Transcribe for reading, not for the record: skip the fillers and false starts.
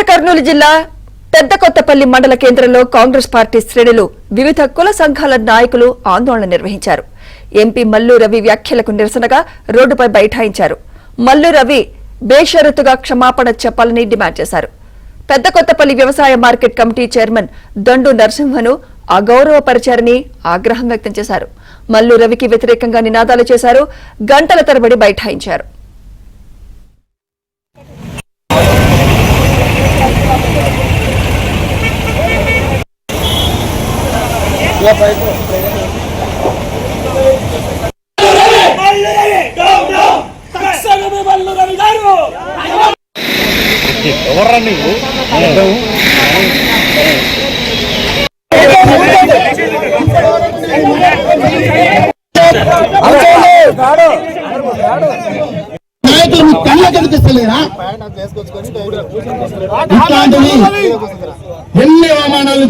నాగర్ కర్నూలు జిల్లా పెద్దకొత్తపల్లి మండల కేంద్రంలో కాంగ్రెస్ పార్టీ శ్రేణులు వివిధ కుల సంఘాల నాయకులు ఆందోళన నిర్వహించారు. ఎంపీ మల్లు రవి వ్యాఖ్యలకు నిరసనగా రోడ్డుపై బైఠాయించారు. మల్లు రవి బేషరతుగా క్షమాపణ చెప్పాలని డిమాండ్ చేశారు. పెద్దకొత్తపల్లి వ్యవసాయ మార్కెట్ కమిటీ చైర్మన్ దండు నరసింహను అగౌరవపరిచారని ఆగ్రహం వ్యక్తం చేశారు. మల్లు రవికి వ్యతిరేకంగా నినాదాలు చేశారు. గంటల తరబడి బైఠాయించారు. నాయకులు కళ్ళ కనిపిస్తలేరా? ఇట్లాంటివి ఎన్ని అవమానాలు